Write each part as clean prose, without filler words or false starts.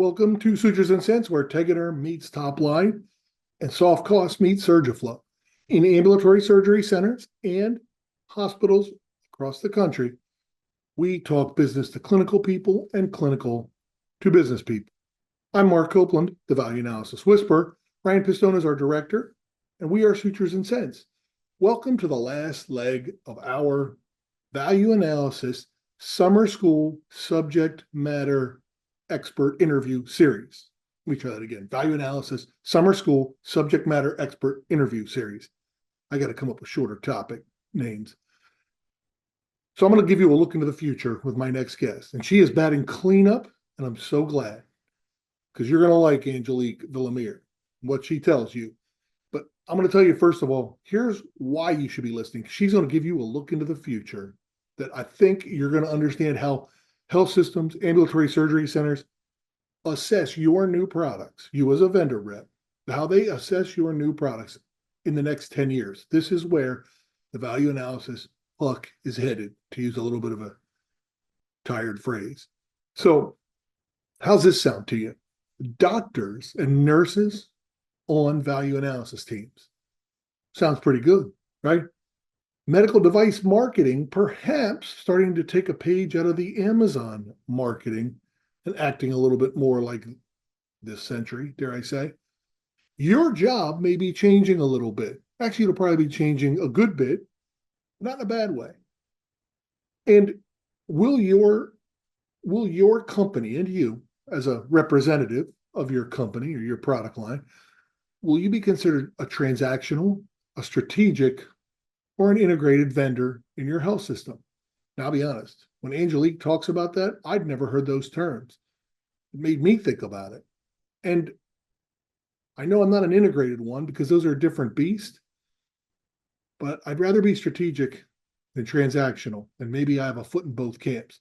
Welcome to Sutures and Cents, where Tegater meets Top Line and soft cost meets Surgiflow. In ambulatory surgery centers and hospitals across the country, we talk business to clinical people and clinical to business people. I'm Mark Copeland, the Value Analysis Whisperer. Ryan Pistone is our director, and we are Sutures and Cents. Welcome to the last leg of our Value Analysis Summer School Subject Matter Expert Interview Series. Let me try that again. Value Analysis Summer School Subject Matter Expert Interview Series. I got to come up with shorter topic names. So I'm going to give you a look into the future with my next guest. And she is batting cleanup, and I'm so glad because you're going to like Angelique Vuilleumier, what she tells you. But I'm going to tell you, first of all, here's why you should be listening. She's going to give you a look into the future that I think you're going to understand how health systems, ambulatory surgery centers assess your new products, you as a vendor rep, how they assess your new products in the next 10 years. This is where the value analysis puck is headed, to use a little bit of a tired phrase. So how's this sound to you? Doctors and nurses on value analysis teams. Sounds pretty good, right? Medical device marketing, perhaps starting to take a page out of the Amazon marketing and acting a little bit more like this century, dare I say. Your job may be changing a little bit. Actually, it'll probably be changing a good bit, not in a bad way. And will your company and you, as a representative of your company or your product line, will you be considered a transactional, a strategic, or an integrated vendor in your health system? Now, I'll be honest, when Angelique talks about that, I'd never heard those terms. It made me think about it. And I know I'm not an integrated one because those are a different beast, but I'd rather be strategic than transactional. And maybe I have a foot in both camps.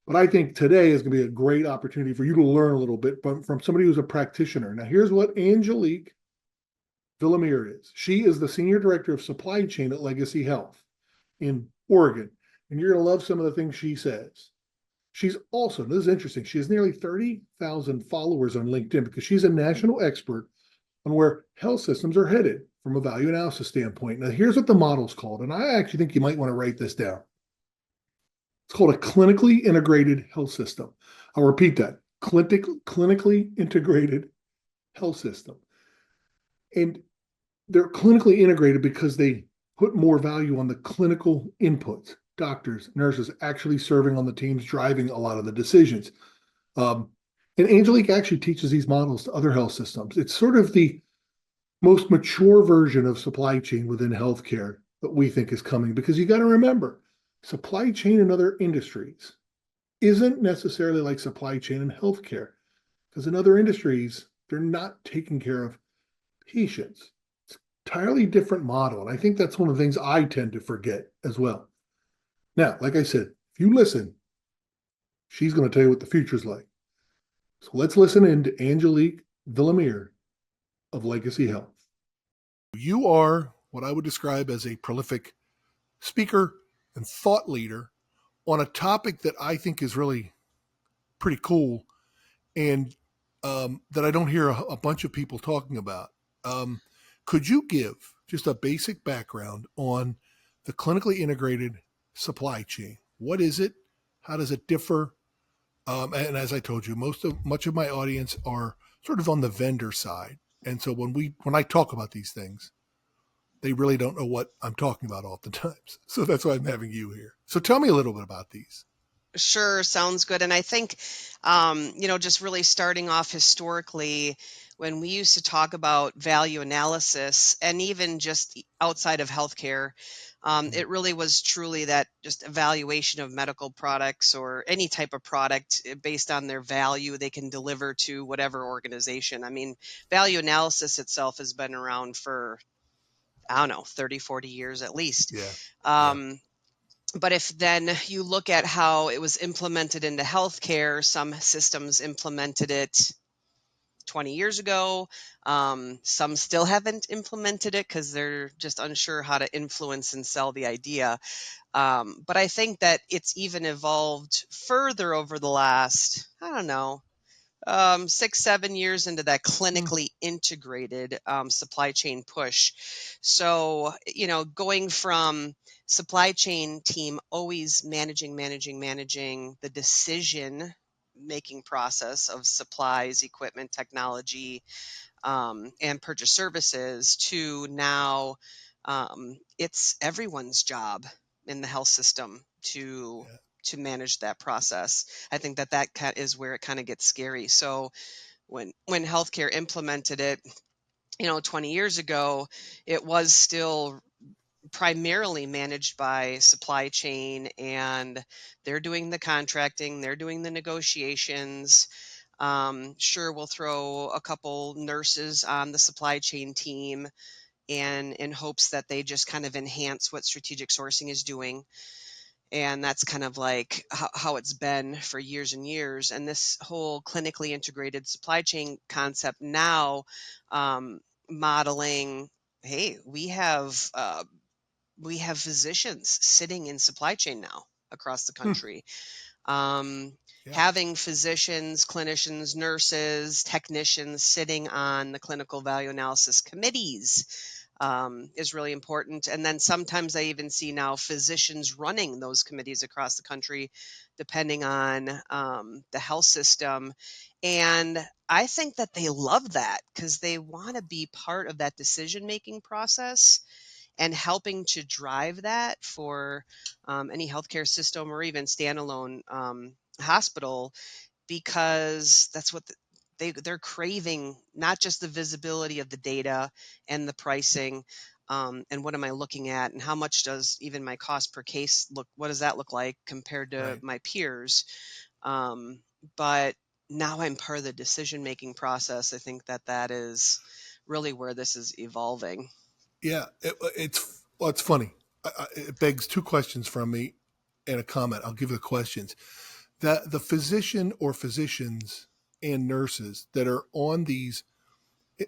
But I think today is going to be a great opportunity for you to learn a little bit from somebody who's a practitioner. Now, here's what Angelique Vuilleumier is. She is the Senior Director of Supply Chain at Legacy Health in Oregon. And you're going to love some of the things she says. She's also, this is interesting, she has nearly 30,000 followers on LinkedIn because she's a national expert on where health systems are headed from a value analysis standpoint. Now, here's what the model's called, and I actually think you might want to write this down. It's called a clinically integrated health system. I'll repeat that, clinically integrated health system. And they're clinically integrated because they put more value on the clinical inputs, doctors, nurses actually serving on the teams, driving a lot of the decisions. And Angelique actually teaches these models to other health systems. It's sort of the most mature version of supply chain within healthcare that we think is coming, because you got to remember, supply chain in other industries isn't necessarily like supply chain in healthcare, because in other industries, they're not taking care of patients. It's entirely different model. And I think that's one of the things I tend to forget as well. Now, like I said, if you listen, she's going to tell you what the future's like. So let's listen in to Angelique Vuilleumier of Legacy Health. You are what I would describe as a prolific speaker and thought leader on a topic that I think is really pretty cool and that I don't hear a bunch of people talking about. Could you give just a basic background on the clinically integrated supply chain? What is it? How does it differ? And as I told you, much of my audience are sort of on the vendor side. And so when I talk about these things, they really don't know what I'm talking about oftentimes. So that's why I'm having you here. So tell me a little bit about these. Sure, sounds good. And I think, just really starting off historically, when we used to talk about value analysis and even just outside of healthcare, it really was truly that just evaluation of medical products or any type of product based on their value they can deliver to whatever organization. I mean, value analysis itself has been around for, I don't know, 30, 40 years at least. Yeah. But if then you look at how it was implemented into healthcare, some systems implemented it 20 years ago. Some still haven't implemented it because they're just unsure how to influence and sell the idea. But I think that it's even evolved further over the last, I don't know, 6, 7 years into that Hmm. clinically integrated supply chain push. So, going from supply chain team always managing the decision making process of supplies, equipment, technology, and purchase services to now it's everyone's job in the health system Yeah. to manage that process. I think that is where it kind of gets scary. So when healthcare implemented it, 20 years ago, it was still primarily managed by supply chain, and they're doing the contracting, they're doing the negotiations. Sure, we'll throw a couple nurses on the supply chain team and in hopes that they just kind of enhance what strategic sourcing is doing. And that's kind of like how it's been for years and years. And this whole clinically integrated supply chain concept now, um, modeling, hey, we have physicians sitting in supply chain now across the Hmm. country, um, Yeah. having physicians, clinicians, nurses, technicians sitting on the clinical value analysis committees is really important. And then sometimes I even see now physicians running those committees across the country, depending on the health system. And I think that they love that because they want to be part of that decision making process and helping to drive that for any healthcare system or even standalone hospital, because that's what they're craving, not just the visibility of the data and the pricing, and what am I looking at and how much does even my cost per case look, what does that look like compared to Right. my peers, um, but now I'm part of the decision making process. I think that is really where this is evolving. Yeah. It's funny. It begs two questions from me and a comment. I'll give the questions. The physician or physicians and nurses that are on these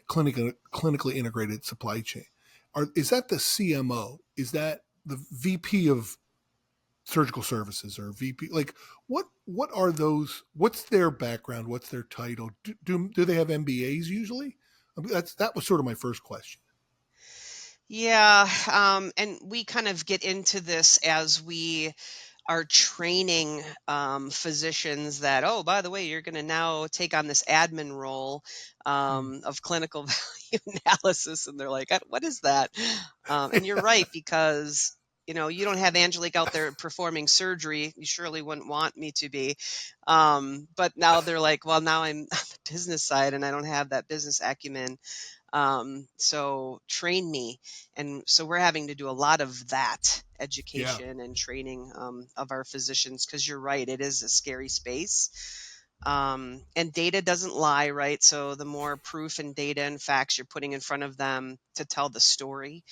clinically integrated supply chain, is that the CMO? Is that the VP of surgical services or VP? Like, what are those? What's their background? What's their title? Do they have MBAs usually? I mean, that was sort of my first question. Yeah, and we kind of get into this as we are training physicians that, oh, by the way, you're going to now take on this admin role Hmm. of clinical value analysis. And they're like, what is that? And you're right, because you don't have Angelique out there performing surgery. You surely wouldn't want me to be. But now they're like, well, now I'm on the business side and I don't have that business acumen, so train me. And so we're having to do a lot of that Yeah. education and training of our physicians, because you're right, it is a scary space. And data doesn't lie, right? So the more proof and data and facts you're putting in front of them to tell the story,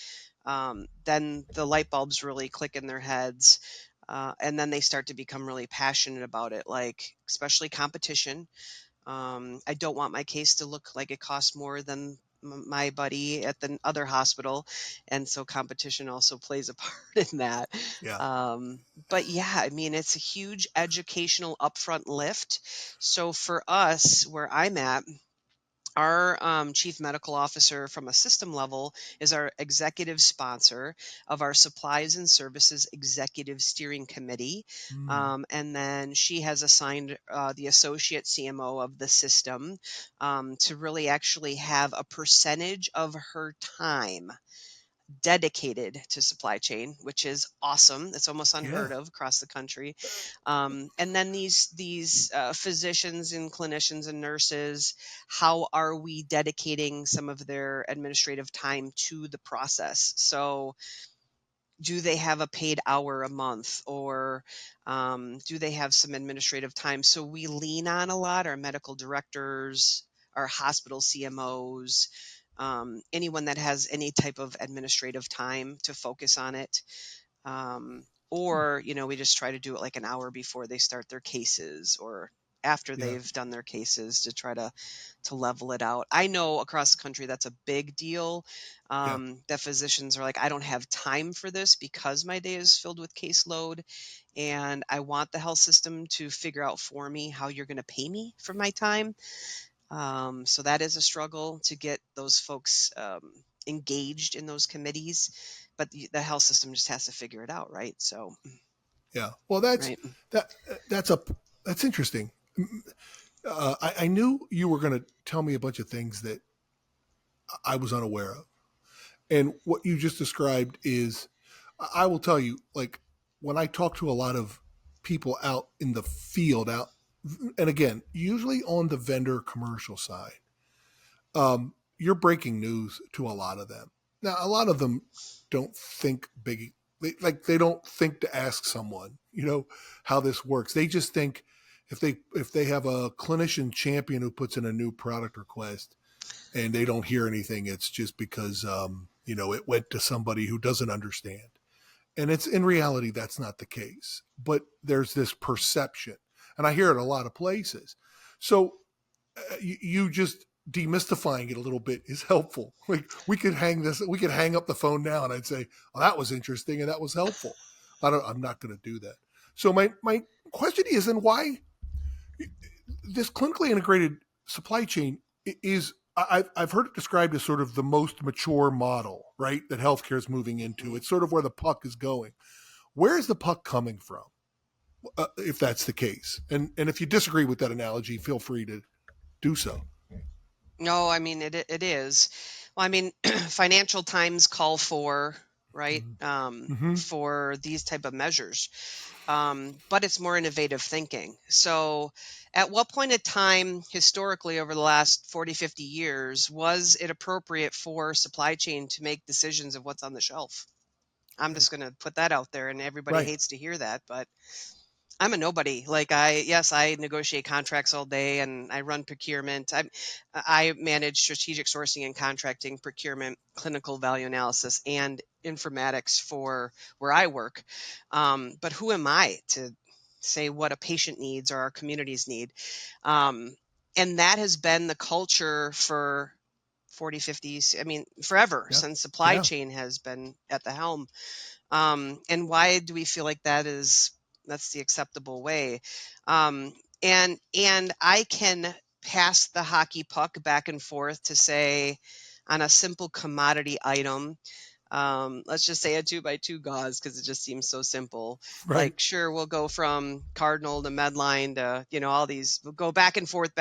then the light bulbs really click in their heads. And then they start to become really passionate about it, like especially competition. I don't want my case to look like it costs more than my buddy at the other hospital, and so competition also plays a part in that. Yeah. But yeah, I mean, it's a huge educational upfront lift. So for us, where I'm at, our chief medical officer from a system level is our executive sponsor of our supplies and services executive steering committee. Mm. And then she has assigned the associate CMO of the system to really actually have a percentage of her time dedicated to supply chain, which is awesome. It's almost Yeah. unheard of across the country. And then these physicians and clinicians and nurses, how are we dedicating some of their administrative time to the process? So do they have a paid hour a month, or do they have some administrative time? So we lean on a lot our medical directors, our hospital CMOs, anyone that has any type of administrative time to focus on it. Or we just try to do it like an hour before they start their cases, or after Yeah. they've done their cases to try to level it out. I know across the country that's a big deal. Yeah. That physicians are like, I don't have time for this because my day is filled with caseload, and I want the health system to figure out for me how you're going to pay me for my time. So that is a struggle to get those folks engaged in those committees, but the health system just has to figure it out, right? So, Yeah. Well, right. that that's a that's interesting. I knew you were going to tell me a bunch of things that I was unaware of, and what you just described is, I will tell you, like when I talk to a lot of people out in the field, out, and again, usually on the vendor commercial side, you're breaking news to a lot of them. Now, a lot of them don't think big, they don't think to ask someone, how this works. They just think if they have a clinician champion who puts in a new product request and they don't hear anything, it's just because it went to somebody who doesn't understand. And it's in reality that's not the case. But there's this perception, and I hear it a lot of places. So you just demystifying it a little bit is helpful. Like we could hang up the phone now, and I'd say, "Oh, that was interesting and that was helpful." I'm not going to do that. So my question is, then why this clinically integrated supply chain is? I've heard it described as sort of the most mature model, right? That healthcare is moving into. It's sort of where the puck is going. Where is the puck coming from? If that's the case, and if you disagree with that analogy, feel free to do so. No, I mean it is. Well, I mean, financial times call for, right, Mm-hmm. for these type of measures, but it's more innovative thinking. So, at what point in time, historically, over the last 40, 50 years, was it appropriate for supply chain to make decisions of what's on the shelf? I'm Right. just going to put that out there, and everybody Right. hates to hear that, but I'm a nobody. Like yes, I negotiate contracts all day and I run procurement. I manage strategic sourcing and contracting, procurement, clinical value analysis, and informatics for where I work. But who am I to say what a patient needs or our communities need? Um, and that has been the culture for 40, 50s. I mean, forever Yeah. since supply Yeah. chain has been at the helm. And why do we feel like that's the acceptable way? Um, and I can pass the hockey puck back and forth to say on a simple commodity item, let's just say a 2x2 gauze because it just seems so simple. Right. Like, sure, we'll go from Cardinal to Medline to, all these, we'll go back and forth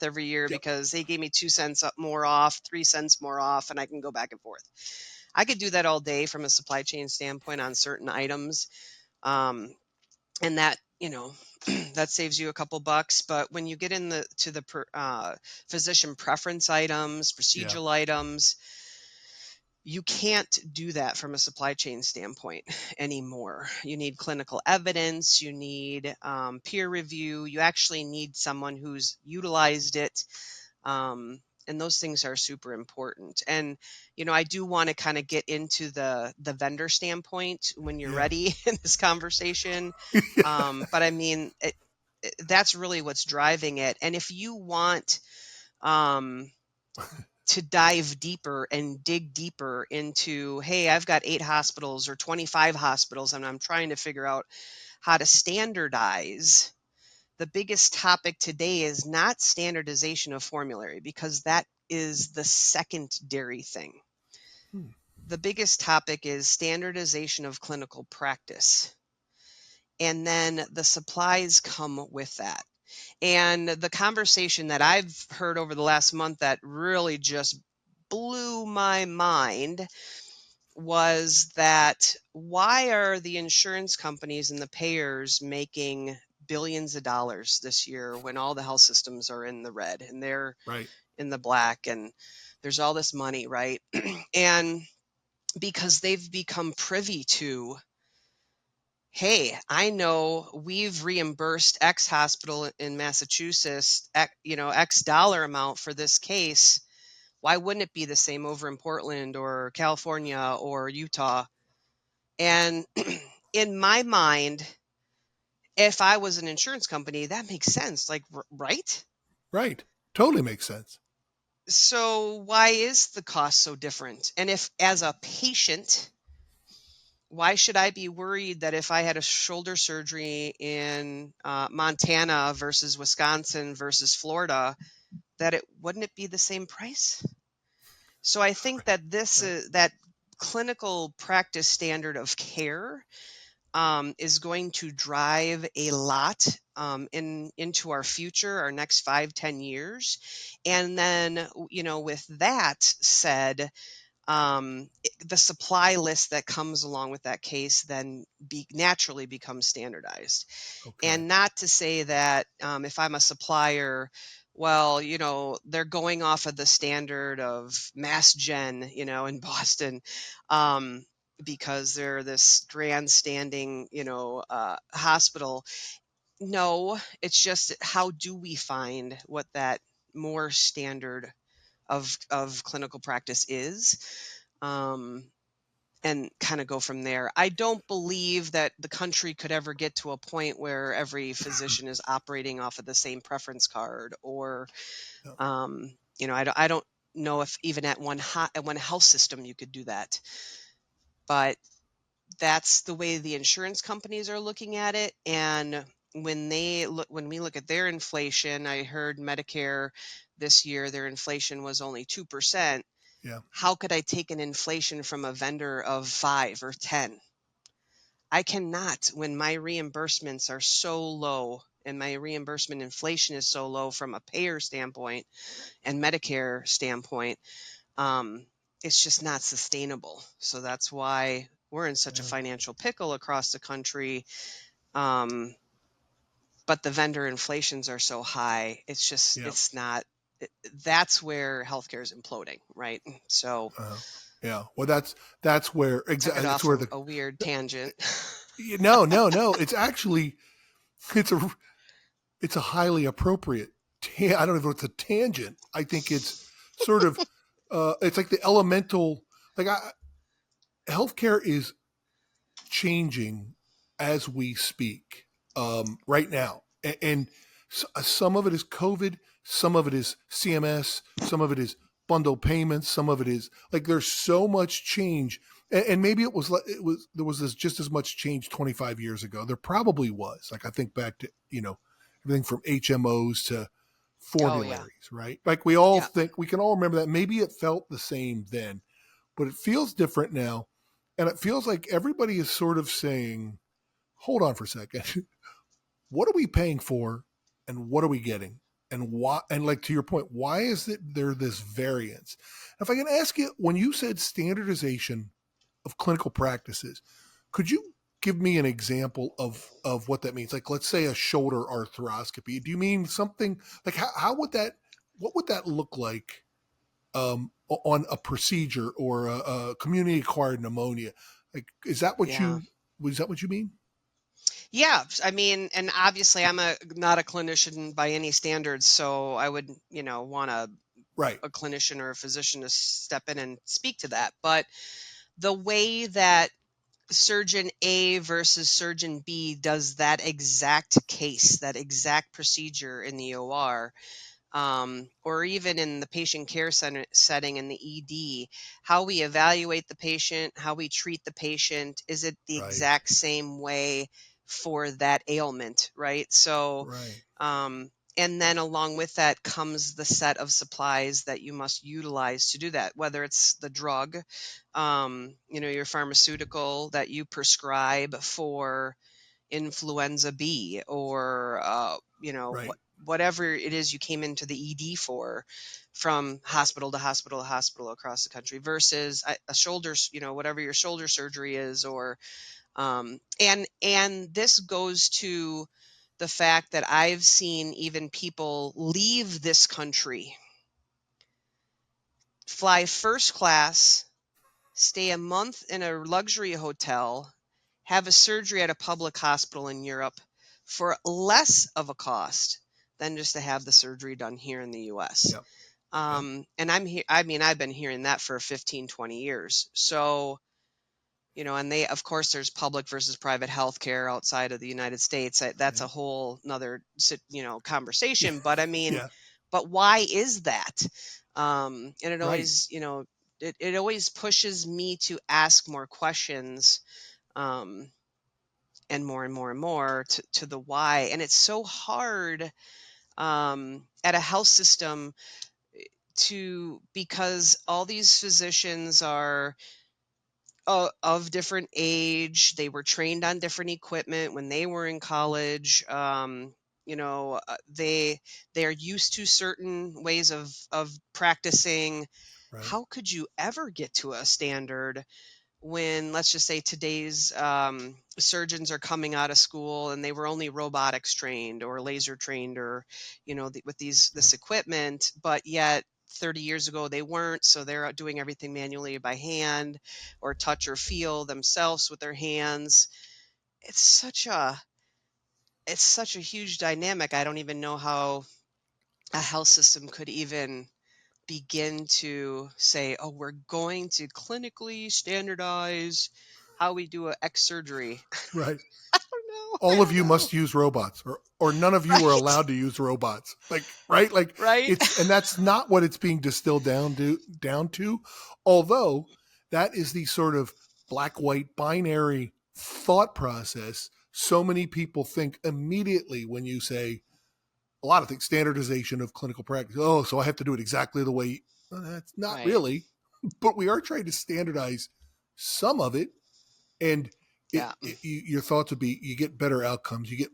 every year Yep. because they gave me 2 cents more off, 3 cents more off, and I can go back and forth. I could do that all day from a supply chain standpoint on certain items. Um, and that, that saves you a couple bucks. But when you get in the physician preference items, Yeah. procedural items, you can't do that from a supply chain standpoint anymore. You need clinical evidence, you need peer review, you actually need someone who's utilized it. And those things are super important. And I do want to kind of get into the vendor standpoint when you're Yeah. ready in this conversation. But I mean, that's really what's driving it. And if you want um, to dive deeper and dig deeper into, hey, I've got 8 hospitals or 25 hospitals, and I'm trying to figure out how to standardize. The biggest topic today is not standardization of formulary because that is the secondary thing. Hmm. The biggest topic is standardization of clinical practice. And then the supplies come with that. And the conversation that I've heard over the last month that really just blew my mind was that why are the insurance companies and the payers making billions of dollars this year when all the health systems are in the red and they're Right. in the black and there's all this money, right? And because they've become privy to, hey, I know we've reimbursed X hospital in Massachusetts, X dollar amount for this case. Why wouldn't it be the same over in Portland or California or Utah? And in my mind, if I was an insurance company, that makes sense. Like, right? Right. Totally makes sense. So why is the cost so different? And if, as a patient, why should I be worried that if I had a shoulder surgery in Montana versus Wisconsin versus Florida, that it wouldn't it be the same price? So I think that this Right. is that clinical practice standard of care is going to drive a lot into our future, our next 5, 10 years. And then, with that said, the supply list that comes along with that case then naturally becomes standardized. Okay. And not to say that if I'm a supplier, well, they're going off of the standard of Mass Gen, in Boston, um, because they're this grandstanding, hospital. No, it's just how do we find what that more standard of clinical practice is, um, and kind of go from there. I don't believe that the country could ever get to a point where every physician is operating off of the same preference card, or Yeah. I don't know if even at one health system you could do that. But that's the way the insurance companies are looking at it. And when we look at their inflation, I heard Medicare this year, their inflation was only 2%. Yeah. How could I take an inflation from a vendor of 5 or 10? I cannot, when my reimbursements are so low and my reimbursement inflation is so low from a payer standpoint and Medicare standpoint. um, it's just not sustainable. So that's why we're in such a Yeah. financial pickle across the country. Um, but the vendor inflations are so high. Yeah. It's not, that's where healthcare is imploding, right? So Uh, yeah. Well, that's where took it exactly that's off where a weird tangent. no, no, no. It's a it's a highly appropriate. I don't know if it's a tangent. I think it's sort of it's like the elemental. Like healthcare is changing as we speak right now, and some of it is COVID, some of it is CMS, some of it is bundle payments, some of it is like there's so much change, and maybe it was there was this just as much change 25 years ago. There probably was. Like I think back to everything from HMOs to Oh yeah. formularies, right? Like we all Yeah. think we can all remember that. Maybe it felt the same then, but it feels different now. And it feels like everybody is sort of saying, hold on for a second. What are we paying for and what are we getting? And why? And like to your point, why is it there this variance? If I can ask you, when you said standardization of clinical practices, could you give me an example of what that means? Like, let's say a shoulder arthroscopy. Do you mean something like how would that? What would that look like on a procedure or a community acquired pneumonia? Like, Yeah. is that what you mean? Yeah, I mean, and obviously I'm not a clinician by any standards, so I would, want Right, a clinician or a physician to step in and speak to that. But the way that surgeon A versus surgeon B does that exact case, that exact procedure in the OR, or even in the patient care center setting in the ED, how we evaluate the patient, how we treat the patient, is it the right, exact same way for that ailment, right? So, right, um, and then along with that comes the set of supplies that you must utilize to do that, whether it's the drug, your pharmaceutical that you prescribe for influenza B, or right, whatever it is you came into the ED for, from hospital to hospital to hospital across the country, versus a shoulder, whatever your shoulder surgery is, or and this goes to the fact that I've seen even people leave this country, fly first class, stay a month in a luxury hotel, have a surgery at a public hospital in Europe for less of a cost than just to have the surgery done here in the US. yep, yep, And I'm here, I mean, I've been hearing that for 15, 20 years. So And of course, there's public versus private healthcare outside of the United States. That's Yeah. a whole nother, conversation. But I mean, Yeah. but why is that? And it Right. always, it always pushes me to ask more questions, um, and more and more and more to the why. And it's so hard, at a health system, because all these physicians are of different age. They were trained on different equipment when they were in college. They are used to certain ways of practicing. Right. How could you ever get to a standard when, let's just say, today's surgeons are coming out of school and they were only robotics trained or laser trained, or with Yeah. this equipment, but yet 30 years ago they weren't, so they're out doing everything manually by hand or touch or feel themselves with their hands. it's such a it's such a huge dynamic. I don't even know how a health system could even begin to say, oh, we're going to clinically standardize how we do a X surgery. Right. I don't know. I All of don't you know. must use robots, or none of you are Right. allowed to use robots. Like, right? Like, Right. and that's not what it's being distilled down to, although that is the sort of black white binary thought process so many people think immediately when you say a lot of things, standardization of clinical practice. Oh, so I have to do it exactly the way. Well, that's not Right. really, but we are trying to standardize some of it, and Yeah. your thoughts would be you get better outcomes, you get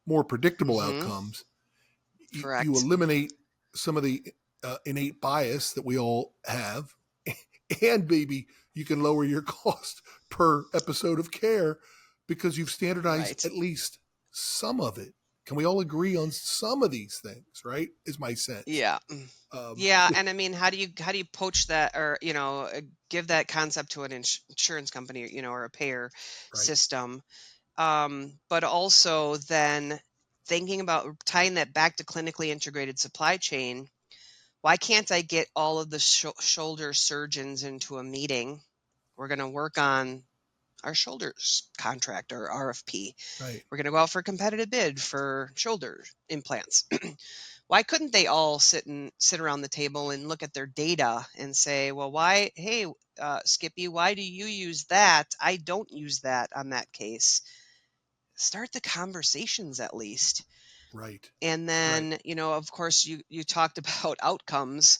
more predictable Hmm. outcomes, you Correct. eliminate some of the innate bias that we all have, and maybe you can lower your cost per episode of care because you've standardized Right. at least some of it. Can we all agree on some of these things? Right? Is my sense. Yeah. Um, Yeah. And I mean, how do you poach that, or give that concept to an insurance company, or a payer right. system? But also then thinking about tying that back to clinically integrated supply chain. Why can't I get all of the shoulder surgeons into a meeting? We're going to work on our shoulders contract or RFP. Right. We're going to go out for a competitive bid for shoulder implants. Why couldn't they all sit around the table and look at their data and say, well, why, hey, Skippy, why do you use that? I don't use that on that case. Start the conversations at least. Right. And Right. then, of course, you talked about outcomes.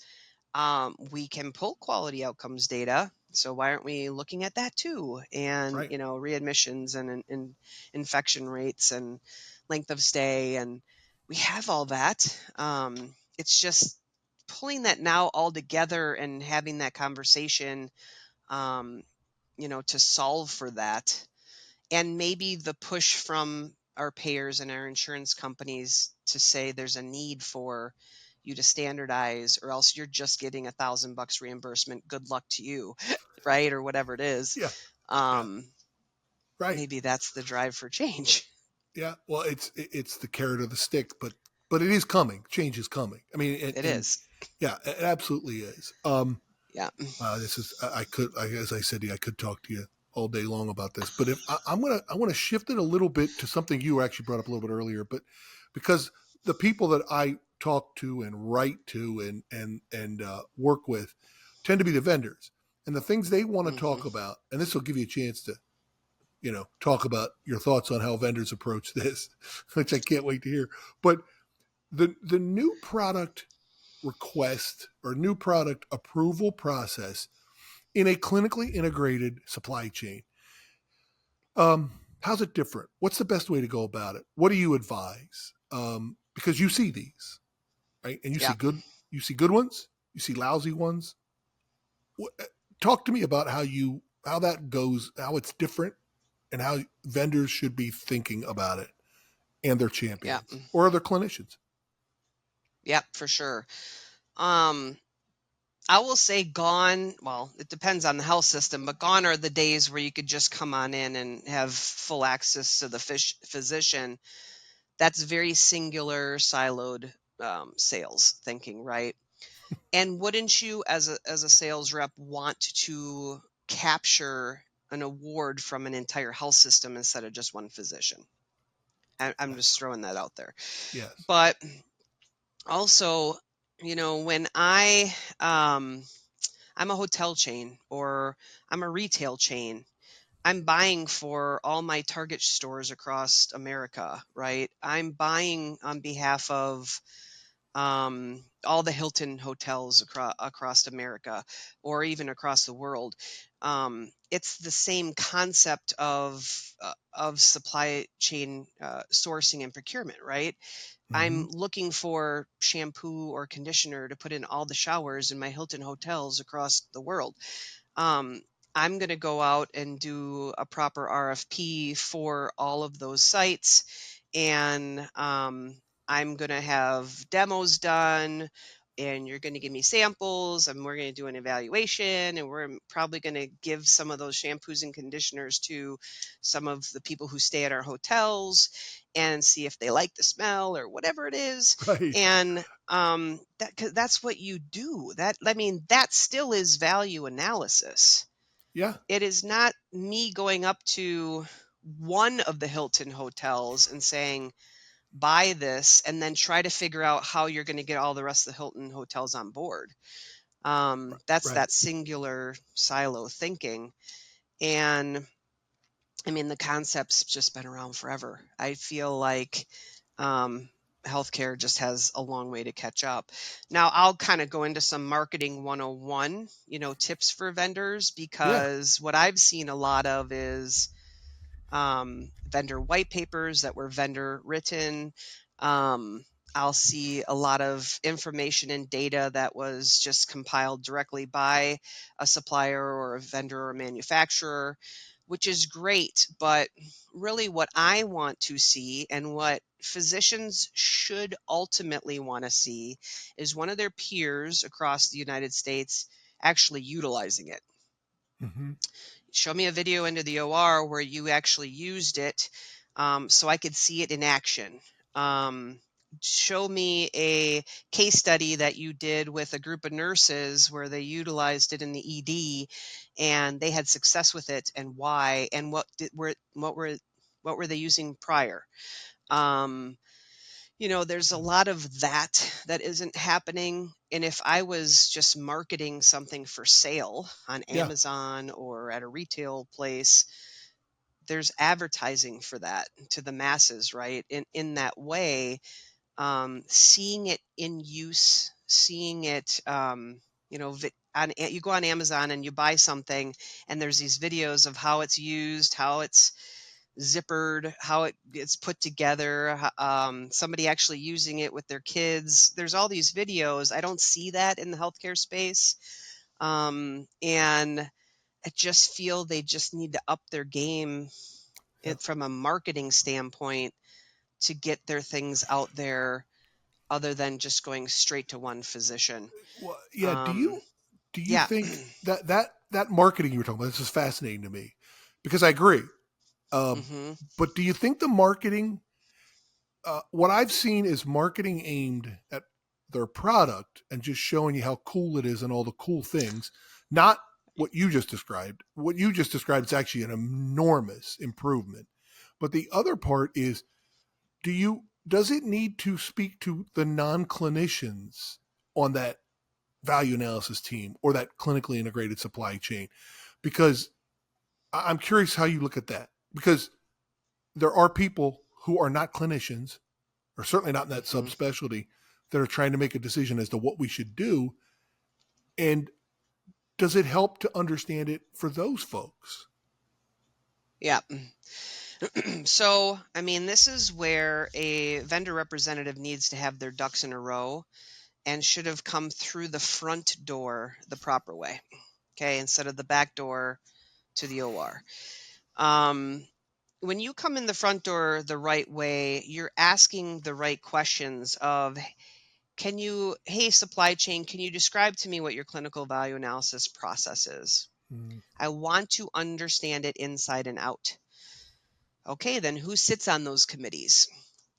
We can pull quality outcomes data. So why aren't we looking at that too? And, Right. readmissions and infection rates and length of stay. And we have all that. It's just pulling that now all together and having that conversation, um, to solve for that. And maybe the push from our payers and our insurance companies to say there's a need for you to standardize, or else you're just getting $1,000 reimbursement. Good luck to you, right? Or whatever it is. Yeah. Yeah. Um, Right. Maybe that's the drive for change. Yeah. Well, it's the carrot or the stick, but it is coming. Change is coming. I mean, It and is. yeah, it absolutely is. Yeah. This is as I said, I could talk to you all day long about this, but if I want to shift it a little bit to something you actually brought up a little bit earlier, but because the people that I talk to and write to and work with tend to be the vendors, and the things they want to Hmm. talk about, and this will give you a chance to talk about your thoughts on how vendors approach this, which I can't wait to hear. But the new product request or new product approval process in a clinically integrated supply chain. How's it different? What's the best way to go about it? What do you advise? Because you see these, right? And Yeah. you see good ones, you see lousy ones. Talk to me about how that goes, how it's different, and how vendors should be thinking about it and their Yeah. champions or other clinicians. Yeah, for sure. Um, I will say gone. Well, it depends on the health system, but gone are the days where you could just come on in and have full access to the physician. That's very singular, siloed, sales thinking, right? And wouldn't you, as a sales rep, want to capture an award from an entire health system instead of just one physician. I'm just throwing that out there. Yes. But also, when I'm a hotel chain or I'm a retail chain, I'm buying for all my Target stores across America, right? I'm buying on behalf of all the Hilton hotels across America or even across the world. It's the same concept of supply chain sourcing and procurement, right? Hmm. I'm looking for shampoo or conditioner to put in all the showers in my Hilton hotels across the world. um, I'm going to go out and do a proper RFP for all of those sites. And I'm going to have demos done. And you're going to give me samples, and we're going to do an evaluation. And we're probably going to give some of those shampoos and conditioners to some of the people who stay at our hotels and see if they like the smell or whatever it is. Right. And that's what you do. That still is value analysis. Yeah. It is not me going up to one of the Hilton hotels and saying, buy this, and then try to figure out how you're going to get all the rest of the Hilton hotels on board. That's Right. that singular silo thinking. And the concept's just been around forever. I feel like um, healthcare just has a long way to catch up. Now, I'll kind of go into some marketing 101, tips for vendors, Yeah. because what I've seen a lot of is vendor white papers that were vendor written. Um, I'll see a lot of information and data that was just compiled directly by a supplier or a vendor or manufacturer, which is great. But really, what I want to see and what physicians should ultimately want to see is one of their peers across the United States actually utilizing it. Hmm. Show me a video into the OR where you actually used it, so I could see it in action. Um, Show me a case study that you did with a group of nurses where they utilized it in the ED and they had success with it, and why, and what were they using prior. Um, there's a lot of that isn't happening. And if I was just marketing something for sale on Yeah. Amazon or at a retail place, there's advertising for that to the masses, right? In that way, seeing it in use, seeing it, you go on Amazon and you buy something, and there's these videos of how it's used, how it's zippered, how it gets put together, somebody actually using it with their kids. There's all these videos. I don't see that in the healthcare space. And I just feel they just need to up their game Yeah. from a marketing standpoint to get their things out there other than just going straight to one physician. Well, yeah. Um, Do you yeah. think that that marketing you were talking about, this is fascinating to me because I agree. Hmm. But do you think the marketing, what I've seen is marketing aimed at their product and just showing you how cool it is and all the cool things, not what you just described. What you just described is actually an enormous improvement. But the other part is, does it need to speak to the non-clinicians on that value analysis team or that clinically integrated supply chain? Because I'm curious how you look at that, because there are people who are not clinicians, or certainly not in that Hmm. subspecialty, that are trying to make a decision as to what we should do. And does it help to understand it for those folks? Yeah. So, this is where a vendor representative needs to have their ducks in a row and should have come through the front door the proper way. Okay, instead of the back door to the OR. Um, when you come in the front door the right way, you're asking the right questions of, hey, supply chain, can you describe to me what your clinical value analysis process is? Mm, I want to understand it inside and out. Okay, then who sits on those committees?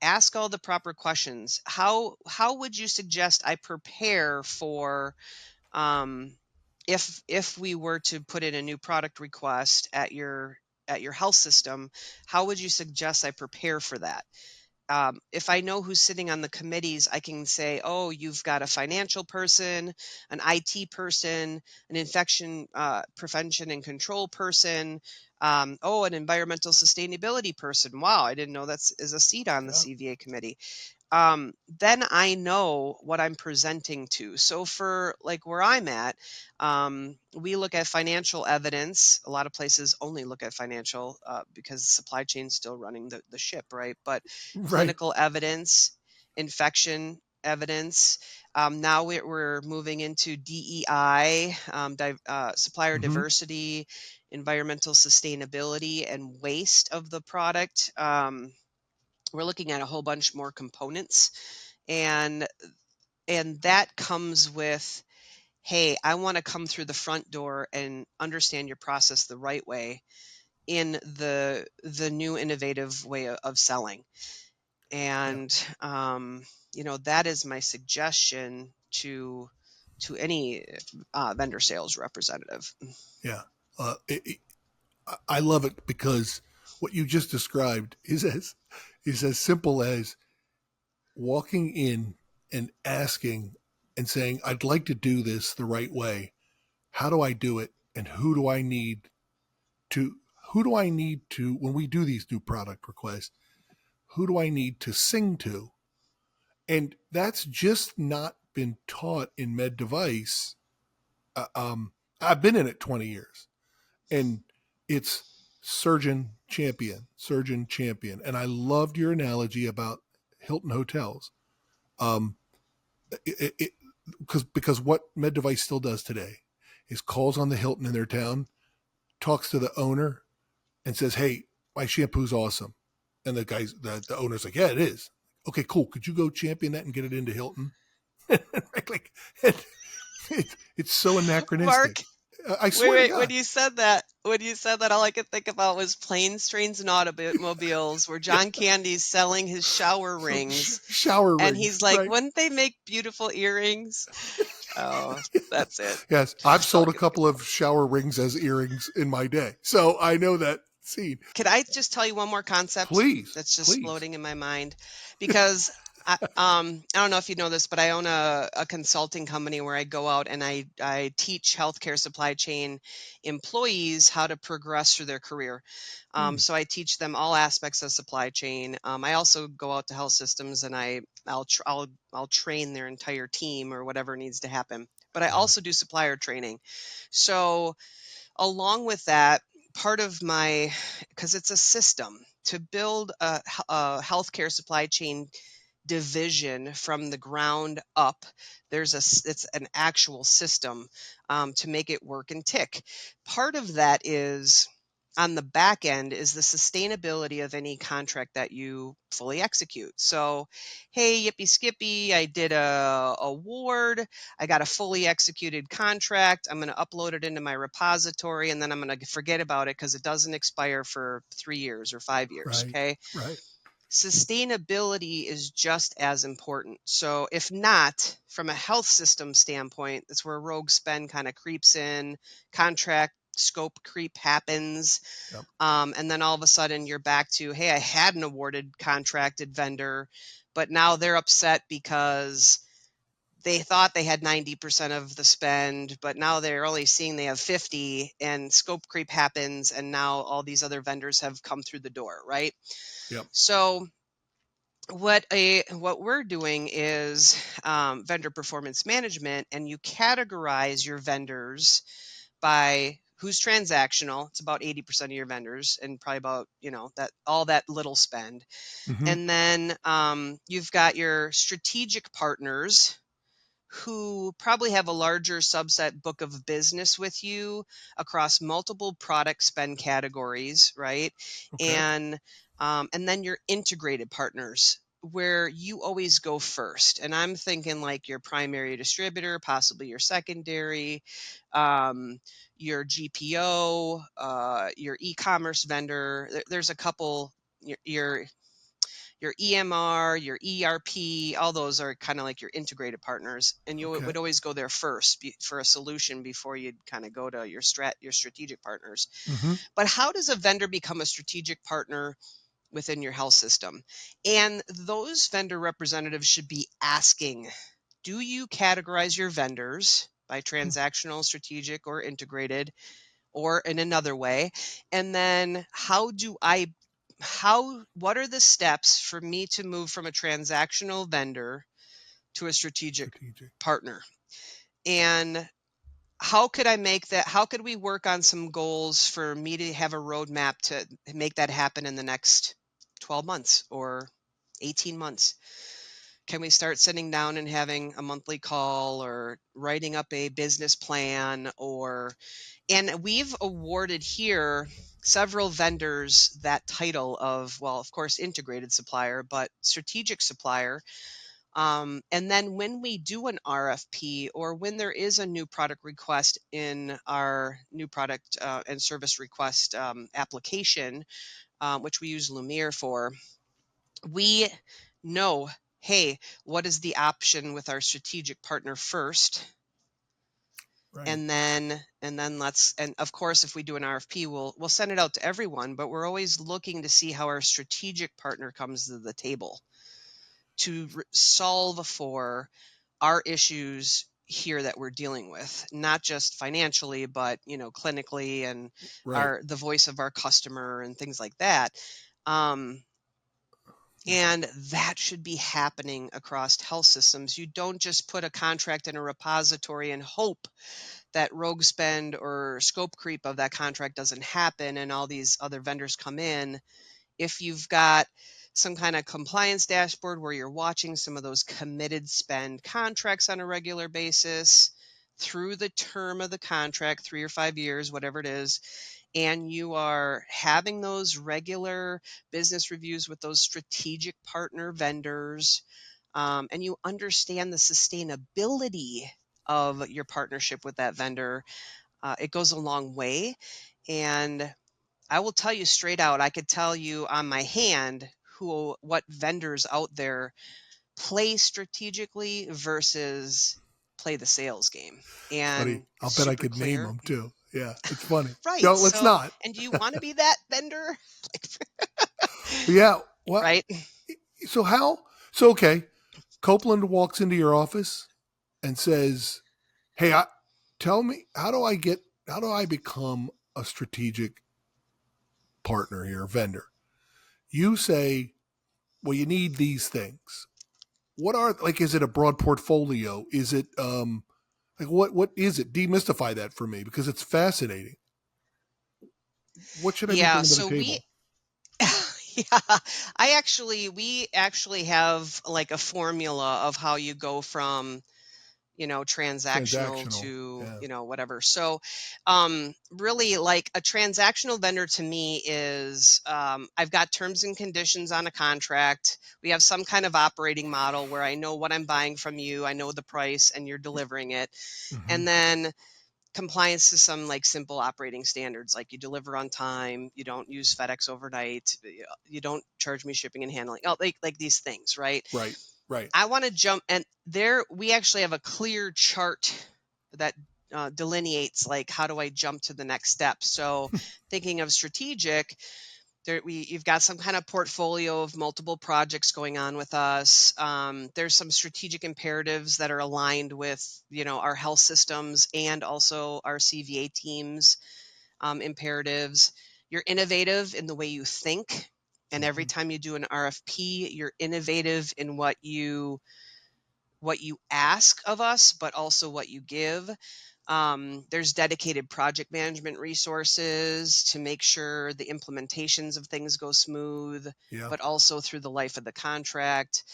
Ask all the proper questions. How would you suggest I prepare for um, if we were to put in a new product request at your health system, how would you suggest I prepare for that? If I know who's sitting on the committees, I can say, oh, you've got a financial person, an IT person, an infection prevention and control person, oh, an environmental sustainability person. Wow, I didn't know that's is a seat on the Yeah. CVA committee. Then I know what I'm presenting to. So for like where I'm at, we look at financial evidence. A lot of places only look at financial because supply chain's still running the ship, right? But Right. clinical evidence, infection evidence. Now we're moving into DEI, supplier Hmm. diversity, environmental sustainability, and waste of the product. We're looking at a whole bunch more components, and that comes with, hey, I want to come through the front door and understand your process the right way in the new innovative way of selling. Yeah. And that is my suggestion to any vendor sales representative. Yeah. I love it because what you just described is as simple as walking in and asking and saying, I'd like to do this the right way. How do I do it? And to, who do I need to, when we do these new product requests, who do I need to sing to? And that's just not been taught in med device. Uh, um, I've been in it 20 years and it's surgeon champion. And I loved your analogy about Hilton hotels. Um, because what med device still does today is calls on the Hilton in their town, talks to the owner, and says, "Hey, my shampoo's awesome," and the owner's like, "Yeah, it is." Okay, cool. Could you go champion that and get it into Hilton? Like, it's so anachronistic. Mark, I wait, swear to wait. When God. you said that, all I could think about was planes, trains, and automobiles, where Yeah. John Candy's selling his shower So rings, shower and rings, he's like, right? "Wouldn't they make beautiful earrings?" Oh, that's it. Yes, I've That's all I sold a could think couple about. of shower rings as earrings in my day, so I know that scene. Could I just tell you one more concept Please, that's just please. floating in my mind? Because I don't know if you know this, but I own a consulting company where I go out and I teach healthcare supply chain employees how to progress through their career. Hmm. So I teach them all aspects of supply chain. I also go out to health systems and I'll train their entire team or whatever needs to happen. But I Yeah. also do supplier training. So along with that, part of my, because it's a system to build a healthcare supply chain division from the ground up. It's an actual system to make it work and tick. Part of that is on the back end is the sustainability of any contract that you fully execute. So, hey, yippee skippy, I did a award, I got a fully executed contract. I'm going to upload it into my repository and then I'm going to forget about it because it doesn't expire for 3 years or 5 years. Right. Okay. Right. Sustainability is just as important. So, if not, from a health system standpoint, that's where rogue spend kind of creeps in, contract scope creep happens. Yep. And then all of a sudden you're back to, hey, I had an awarded contracted vendor, but now they're upset because they thought they had 90% of the spend, but now they're only seeing they have 50 and scope creep happens. And now all these other vendors have come through the door, right? Yep. So what we're doing is vendor performance management, and you categorize your vendors by who's transactional. It's about 80% of your vendors, and probably about that all that little spend. Hmm. And then you've got your strategic partners who probably have a larger subset book of business with you across multiple product spend categories, right? Okay. And then your integrated partners where you always go first. And I'm thinking like your primary distributor, possibly your secondary, um, your GPO, your e-commerce vendor. There's a couple. Your your EMR, your ERP, all those are kind of like your integrated partners, and you Okay. would always go there first for a solution before you'd kind of go to your strategic partners. Hmm. But how does a vendor become a strategic partner within your health system? And those vendor representatives should be asking, do you categorize your vendors by transactional, strategic, or integrated, or in another way? And then what are the steps for me to move from a transactional vendor to a strategic Strategic. partner? And how could I make that? How could we work on some goals for me to have a roadmap to make that happen in the next 12 months or 18 months? Can we start sitting down and having a monthly call or writing up a business plan? And we've awarded here several vendors that title of, well, of course, integrated supplier, but strategic supplier. And then when we do an RFP or when there is a new product request in our new product and service request application, which we use Lumiere for, we know, hey, what is the option with our strategic partner first? Right. And then of course, if we do an RFP, we'll send it out to everyone, but we're always looking to see how our strategic partner comes to the table to solve for our issues here that we're dealing with, not just financially, but clinically, and Right. the voice of our customer and things like that. Um, and that should be happening across health systems. You don't just put a contract in a repository and hope that rogue spend or scope creep of that contract doesn't happen and all these other vendors come in. If you've got some kind of compliance dashboard where you're watching some of those committed spend contracts on a regular basis through the term of the contract, 3 or 5 years, whatever it is, and you are having those regular business reviews with those strategic partner vendors, and you understand the sustainability of your partnership with that vendor, it goes a long way. And I will tell you straight out, I could tell you on my hand what vendors out there play strategically versus play the sales game. Funny. And I'll it's bet I super could name clear. them too. Yeah, it's funny. Right. No, let's So, not. and do you want to be that vendor? Yeah. Well, Right? so how? So okay, Copeland walks into your office and says, "Hey, tell me how do I become a strategic partner here, vendor?" You say, "Well, you need these things." What are like? Is it a broad portfolio? Is it like what is it? Demystify that for me because it's fascinating. What should I be Yeah. bringing to the So table? yeah, we actually have like a formula of how you go from transactional Transactional. to, Yeah. whatever. So, really, like a transactional vendor to me is, I've got terms and conditions on a contract. We have some kind of operating model where I know what I'm buying from you, I know the price, and you're delivering it. Hmm. And then compliance to some like simple operating standards, like you deliver on time, you don't use FedEx overnight, you don't charge me shipping and handling, like these things, right? Right. Right. I want to jump, and there we actually have a clear chart that delineates like how do I jump to the next step. So thinking of strategic, you've got some kind of portfolio of multiple projects going on with us. There's some strategic imperatives that are aligned with our health systems and also our CVA teams imperatives. You're innovative in the way you think, and every Hmm. time you do an RFP, you're innovative in what you ask of us, but also what you give. There's dedicated project management resources to make sure the implementations of things go smooth, Yeah. but also through the life of the contract.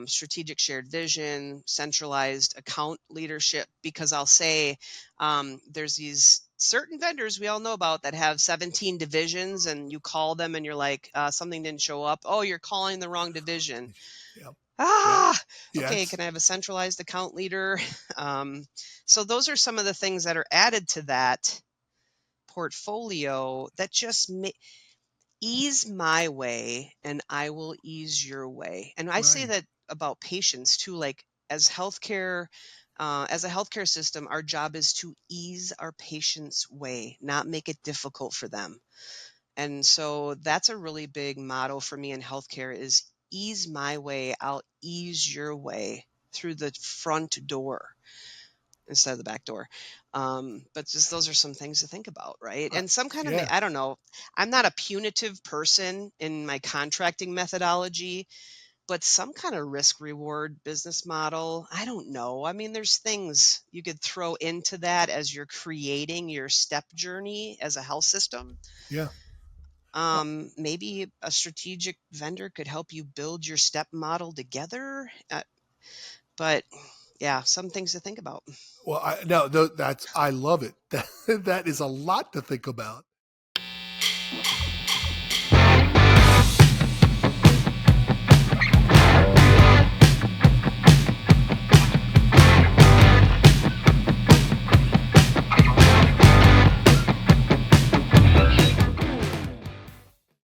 Strategic shared vision, centralized account leadership, because I'll say there's these certain vendors we all know about that have 17 divisions, and you call them and you're like, something didn't show up. Oh, you're calling the wrong division. Yeah. Yeah. Ah, okay, Yes. can I have a centralized account leader? Um, so those are some of the things that are added to that portfolio that just ease my way and I will ease your way. And I say Right. that about patients too, like as a healthcare system, our job is to ease our patients' way, not make it difficult for them. And so that's a really big motto for me in healthcare is ease my way, I'll ease your way through the front door instead of the back door. But just those are some things to think about, right? I, And some kind of, yeah. I don't know, I'm not a punitive person in my contracting methodology, but some kind of risk reward business model, I don't know. I mean, there's things you could throw into that as you're creating your step journey as a health system. Yeah. Uh, Maybe a strategic vendor could help you build your step model together. But yeah, some things to think about. well, I no, that's I love it. That is a lot to think about.